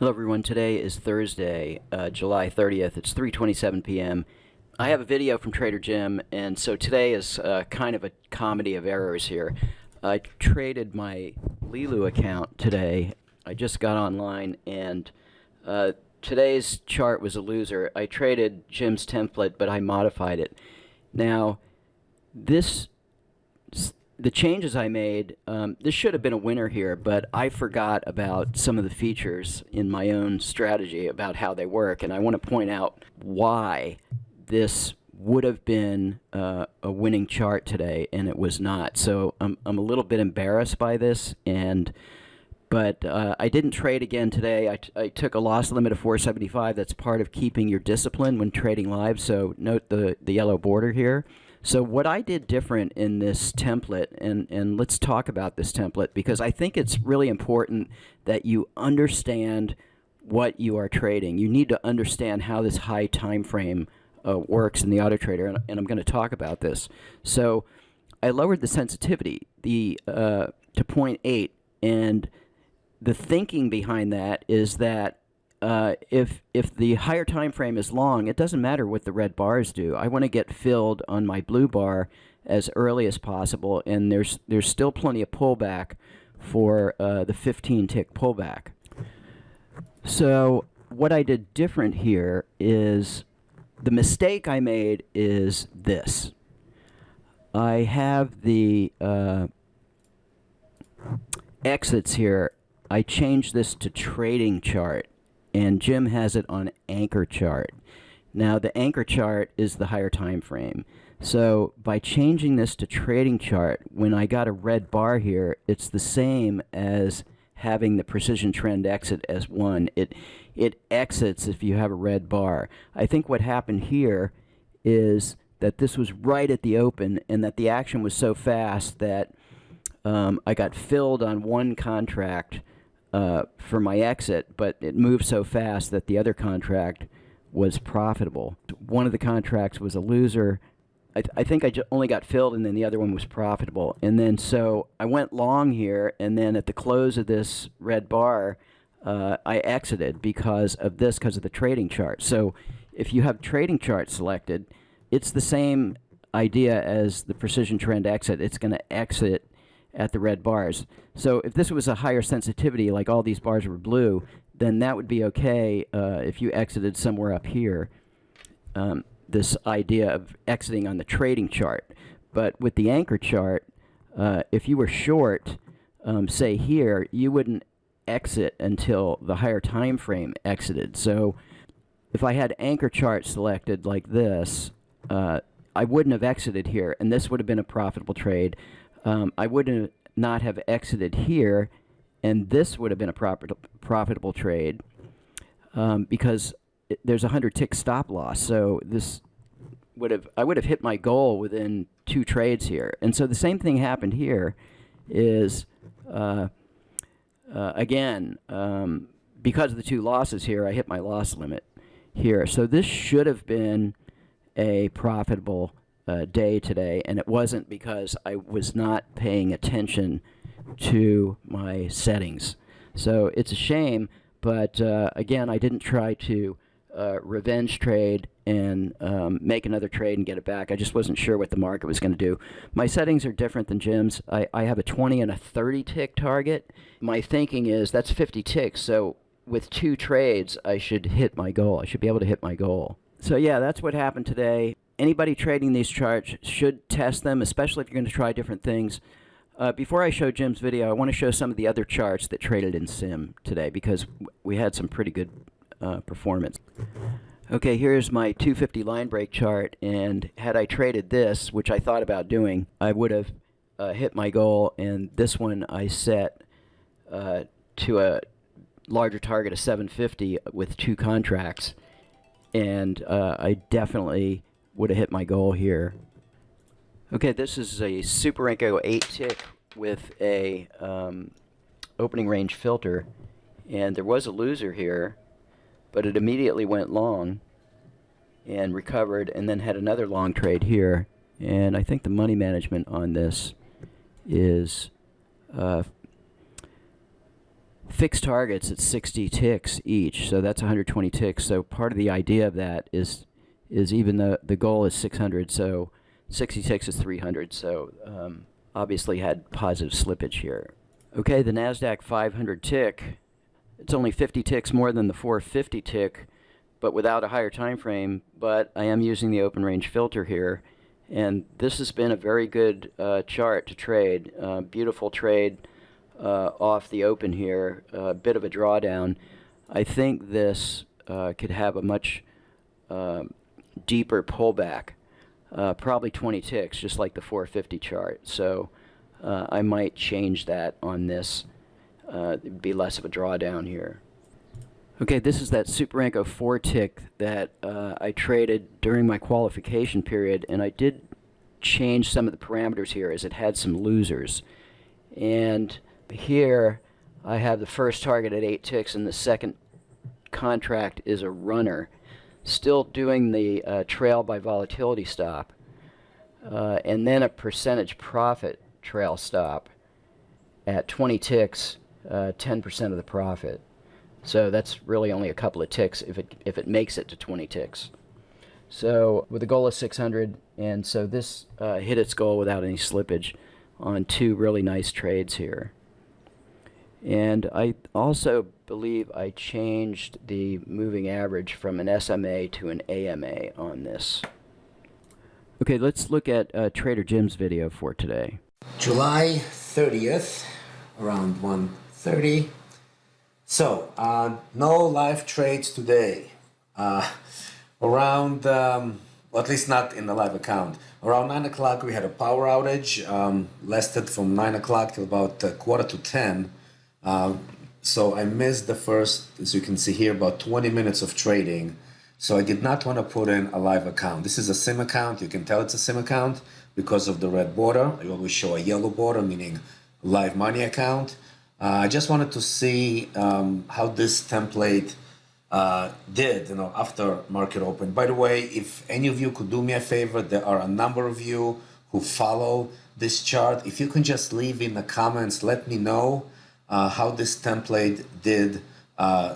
Hello everyone, today is Thursday, July 30th. It's 3:27 p.m. I have a video from Trader Jim, and so today is kind of a comedy of errors here. I traded my Lilu account today. I just got online, and today's chart was a loser. I traded Jim's template, but I modified it. Now, the changes I made, this should have been a winner here, but I forgot about some of the features in my own strategy about how they work, and I want to point out why this would have been a winning chart today, and it was not. So I'm a little bit embarrassed by this, but I didn't trade again today. I took a loss limit of 475. That's part of keeping your discipline when trading live, so note the yellow border here. So what I did different in this template, and let's talk about this template, because I think it's really important that you understand what you are trading. You need to understand how this high time frame works in the AutoTrader, and I'm going to talk about this. So I lowered the sensitivity to 0.8, and the thinking behind that is that if the higher time frame is long, it doesn't matter what the red bars do. I want to get filled on my blue bar as early as possible, and there's still plenty of pullback for the 15-tick pullback. So what I did different here is, the mistake I made is this. I have the exits here. I changed this to trading chart, and Jim has it on anchor chart. Now the anchor chart is the higher time frame. So by changing this to trading chart, when I got a red bar here, it's the same as having the precision trend exit as 1. It exits if you have a red bar. I think what happened here is that this was right at the open, and that the action was so fast that I got filled on one contract for my exit, but it moved so fast that the other contract was profitable. One of the contracts was a loser. I think I only got filled, and then the other one was profitable. And then so I went long here, and then at the close of this red bar, I exited because of the trading chart. So if you have trading chart selected, it's the same idea as the precision trend exit. It's going to exit at the red bars. So if this was a higher sensitivity, like all these bars were blue, then that would be okay if you exited somewhere up here. This idea of exiting on the trading chart. But with the anchor chart, if you were short, say here, you wouldn't exit until the higher time frame exited. So if I had anchor chart selected like this, I wouldn't have exited here, and this would have been a profitable trade. I would not have exited here, and this would have been a profitable trade because there's a 100-tick stop loss. So this I would have hit my goal within 2 trades here. And so the same thing happened here. Is again, because of the 2 losses here, I hit my loss limit here. So this should have been a profitable day today, and it wasn't because I was not paying attention to my settings. So it's a shame, but again, I didn't try to revenge trade and make another trade and get it back. I just wasn't sure what the market was going to do. My settings are different than Jim's. I have a 20 and a 30 tick target. My thinking is that's 50 ticks, so with 2 trades I should hit my goal. I should be able to hit my goal. So yeah, that's what happened today. Anybody trading these charts should test them, especially if you're going to try different things. Before I show Jim's video, I want to show some of the other charts that traded in Sim today, because we had some pretty good performance. Okay, here's my 250 line break chart, and had I traded this, which I thought about doing, I would have hit my goal, and this one I set to a larger target of 750 with 2 contracts, and I definitely would have hit my goal here. Okay, this is a Super Renko 8-tick with a opening range filter, and there was a loser here, but it immediately went long and recovered, and then had another long trade here. And I think the money management on this is fixed targets at 60 ticks each, so that's 120 ticks. So part of the idea of that is even though the goal is 600, so 60 ticks is 300, so obviously had positive slippage here. Okay, the NASDAQ 500 tick, it's only 50 ticks more than the 450 tick, but without a higher time frame, but I am using the open range filter here, and this has been a very good chart to trade. Beautiful trade off the open here, a bit of a drawdown. I think this could have a much deeper pullback, probably 20 ticks, just like the 450 chart. So I might change that on this. It'd be less of a drawdown here. Okay, this is that Superanko 4 tick that I traded during my qualification period, and I did change some of the parameters here as it had some losers. And here I have the first target at 8 ticks, and the second contract is a runner, still doing the trail by volatility stop, and then a percentage profit trail stop at 20 ticks, 10% of the profit. So that's really only a couple of ticks if it makes it to 20 ticks. So with a goal of 600, and so this hit its goal without any slippage on 2 really nice trades here. And I also believe I changed the moving average from an SMA to an AMA on this. Okay, let's look at Trader Jim's video for today. July 30th, around 1:30. So, no live trades today. Around, well, at least not in the live account. Around 9 o'clock we had a power outage, lasted from 9 o'clock till about 9:45. So I missed the first, as you can see here, about 20 minutes of trading. So I did not want to put in a live account. This is a SIM account. You can tell it's a SIM account because of the red border. I always show a yellow border, meaning live money account. I just wanted to see how this template did, after market open. By the way, if any of you could do me a favor, there are a number of you who follow this chart. If you can just leave in the comments, let me know how this template did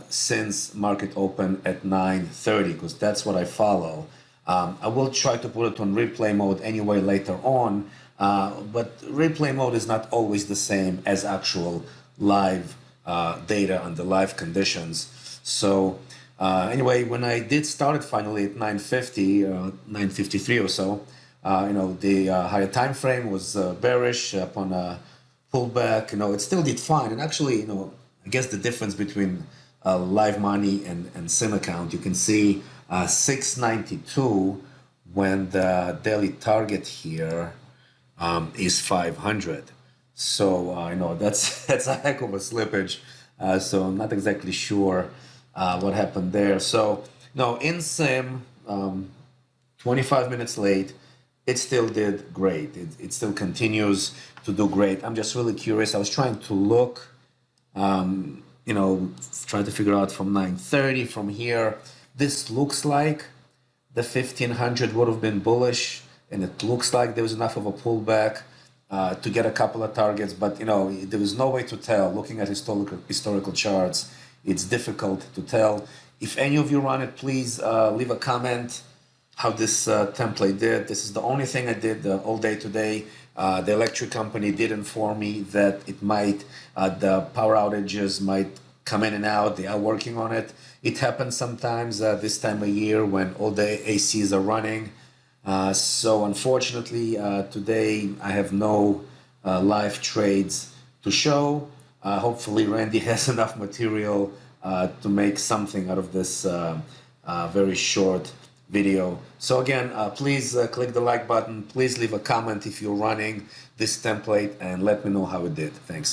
since market open at 9:30, because that's what I follow. I will try to put it on replay mode anyway later on, but replay mode is not always the same as actual live data under live conditions. So anyway, when I did start it finally at 9:50, 9:53 or so, the higher time frame was bearish upon a pullback. It still did fine, and actually, I guess the difference between live money and SIM account, you can see 692 when the daily target here is 500. So that's a heck of a slippage. So I'm not exactly sure what happened there. So no, in SIM, 25 minutes late, it still did great. It still continues to do great. I'm just really curious. I was trying to look, trying to figure out from 9:30 from here. This looks like the 1500 would have been bullish, and it looks like there was enough of a pullback to get a couple of targets, but there was no way to tell. Looking at historical charts, it's difficult to tell. If any of you run it, please leave a comment how this template did. This is the only thing I did all day today. The electric company did inform me that it might, the power outages might come in and out. They are working on it. It happens sometimes this time of year when all the ACs are running. So unfortunately, today I have no live trades to show. Hopefully Randy has enough material to make something out of this very short video. So again, please click the like button. Please leave a comment if you're running this template and let me know how it did. Thanks.